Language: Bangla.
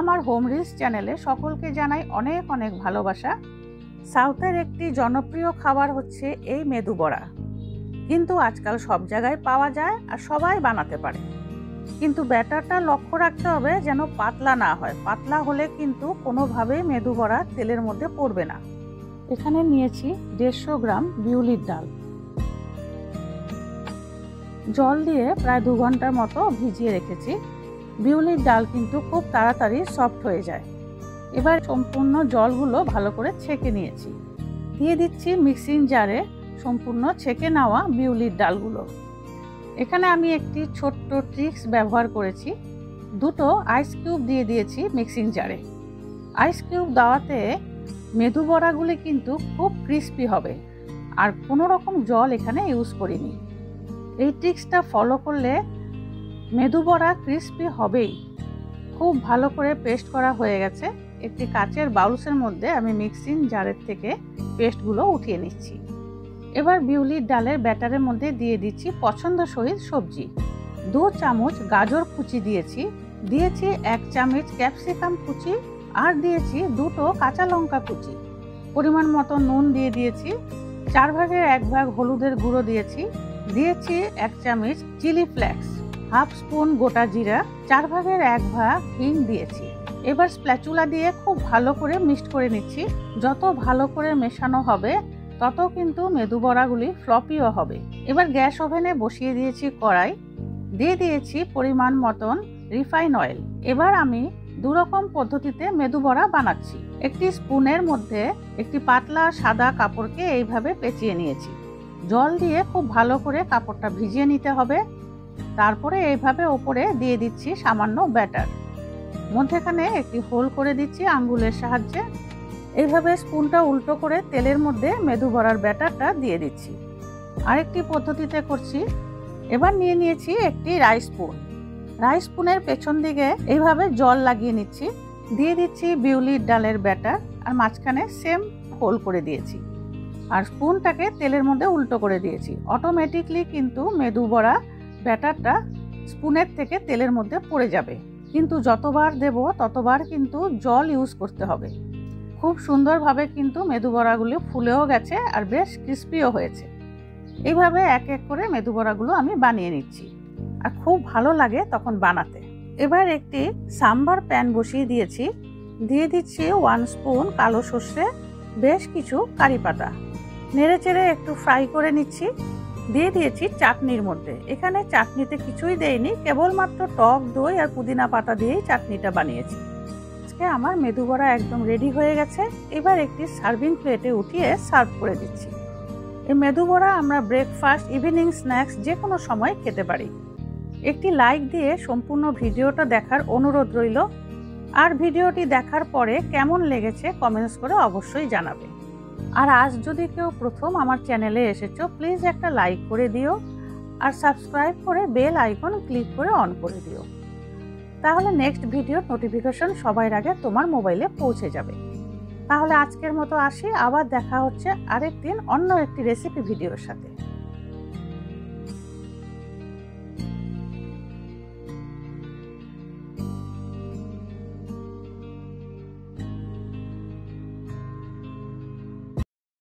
আমার হোম রিলস চ্যানেলে সকলকে জানাই অনেক অনেক ভালোবাসা। সাউথের একটি জনপ্রিয় খাবার হচ্ছে এই মেদু বড়া, কিন্তু আজকাল সব জায়গায় পাওয়া যায় আর সবাই বানাতে পারে, কিন্তু ব্যাটারটা লক্ষ্য রাখতে হবে যেন পাতলা না হয়। পাতলা হলে কিন্তু কোনোভাবেই মেদু বড়া তেলের মধ্যে পড়বে না। এখানে নিয়েছি 150 গ্রাম বিউলির ডাল, জল দিয়ে প্রায় 2 ঘন্টার মতো ভিজিয়ে রেখেছি। বিউলির ডাল কিন্তু খুব তাড়াতাড়ি সফট হয়ে যায়। এবার সম্পূর্ণ জলগুলো ভালো করে ছেঁকে নিয়েছি, দিয়ে দিচ্ছি মিক্সিং জারে সম্পূর্ণ ছেঁকে নেওয়া বিউলির ডালগুলো। এখানে আমি একটি ছোট্ট ট্রিক্স ব্যবহার করেছি, 2টো আইস কিউব দিয়ে দিয়েছি মিক্সিং জারে। আইস কিউব দেওয়াতে মেদু বড়াগুলি কিন্তু খুব ক্রিস্পি হবে, আর কোনো রকম জল এখানে ইউজ করিনি। এই ট্রিক্সটা ফলো করলে মেদু বড়া ক্রিস্পি হবেই। খুব ভালো করে পেস্ট করা হয়ে গেছে। একটি কাচের বাউলসের মধ্যে আমি মিক্সিং জারের থেকে পেস্টগুলো উঠিয়ে নিচ্ছি। এবার বিউলির ডালের ব্যাটারের মধ্যে দিয়ে দিচ্ছি পছন্দসই সবজি। 2 চামচ গাজর কুচি দিয়েছি, 1 চামচ ক্যাপসিকাম কুচি, আর দিয়েছি 2টো কাঁচা লঙ্কা কুচি। পরিমাণ মতো নুন দিয়ে দিয়েছি, 4 ভাগের 1 ভাগ হলুদের গুঁড়ো দিয়েছি 1 চামচ চিলি ফ্লেক্স, হাফ স্পুন গোটা জিরা, 4 ভাগের 1 ভাগ হিং দিয়েছি। এবার স্প্যাচুলা দিয়ে খুব ভালো করে মিক্সড করে নিচ্ছি। যত ভালো করে মেশানো হবে তত কিন্তু মেদু বড়াগুলি ফ্লপিও হবে। এবার গ্যাস ওভেনে বসিয়ে দিয়েছি কড়াই, দিয়ে দিয়েছি পরিমাণ মতন রিফাইন অয়েল। এবার আমি 2 রকম পদ্ধতিতে মেদু বড়া বানাচ্ছি। একটি স্পুনের মধ্যে একটি পাতলা সাদা কাপড়কে এইভাবে পেঁচিয়ে নিয়েছি, জল দিয়ে খুব ভালো করে কাপড়টা ভিজিয়ে নিতে হবে। তারপরে এইভাবে ওপরে দিয়ে দিচ্ছি সামান্য ব্যাটার, মধ্যেখানে একটি হোল করে দিচ্ছি আঙ্গুলের সাহায্যে। এইভাবে স্পুনটা উল্টো করে তেলের মধ্যে মেদু বড়ার ব্যাটারটা দিয়ে দিচ্ছি। আরেকটি পদ্ধতিতে করছি। এবার নিয়ে নিয়েছি একটি রাইস স্পুন, রাইস স্পুনের পেছন দিকে এইভাবে জল লাগিয়ে নিচ্ছি, দিয়ে দিচ্ছি বিউলির ডালের ব্যাটার, আর মাঝখানে সেম হোল করে দিয়েছি, আর স্পুনটাকে তেলের মধ্যে উল্টো করে দিয়েছি। অটোমেটিকলি কিন্তু মেদু বড়া ব্যাটারটা স্পুনের থেকে তেলের মধ্যে পড়ে যাবে, কিন্তু যতবার দেব ততবার কিন্তু জল ইউজ করতে হবে। খুব সুন্দরভাবে কিন্তু মেদু বড়াগুলো ফুলেও গেছে আর বেশ ক্রিস্পিও হয়েছে। এইভাবে এক এক করে মেদু বড়াগুলো আমি বানিয়ে নিচ্ছি, আর খুব ভালো লাগে তখন বানাতে। এবার একটি সাম্বার প্যান বসিয়ে দিয়েছি, দিয়ে দিচ্ছি 1 স্পুন কালো সর্ষে, বেশ কিছু কারি পাতা, নেড়ে চেড়ে একটু ফ্রাই করে নিচ্ছি। দিয়ে দিয়েছি চাটনির মধ্যে। এখানে চাটনিতে কিছুই দেইনি, কেবলমাত্র টক দই আর পুদিনা পাতা দিয়েই চাটনিটা বানিয়েছি। আজকে আমার মেদু বড়া একদম রেডি হয়ে গেছে। এবার একটি সার্ভিং প্লেটে উঠিয়ে সার্ভ করে দিচ্ছি। এই মেদু বড়া আমরা ব্রেকফাস্ট, ইভিনিং স্ন্যাক্স যে কোনো সময় খেতে পারি। একটি লাইক দিয়ে সম্পূর্ণ ভিডিওটা দেখার অনুরোধ রইল, আর ভিডিওটি দেখার পরে কেমন লেগেছে কমেন্টস করে অবশ্যই জানাবে। আর আজ যদি কেউ প্রথম আমার চ্যানেলে এসেছো, প্লিজ একটা লাইক করে দিও, আর সাবস্ক্রাইব করে বেল আইকন ক্লিক করে অন করে দিও, তাহলে নেক্সট ভিডিওর নোটিফিকেশন সবার আগে তোমার মোবাইলে পৌঁছে যাবে। তাহলে আজকের মতো আসি, আবার দেখা হচ্ছে আরেকদিন অন্য একটি রেসিপি ভিডিওর সাথে।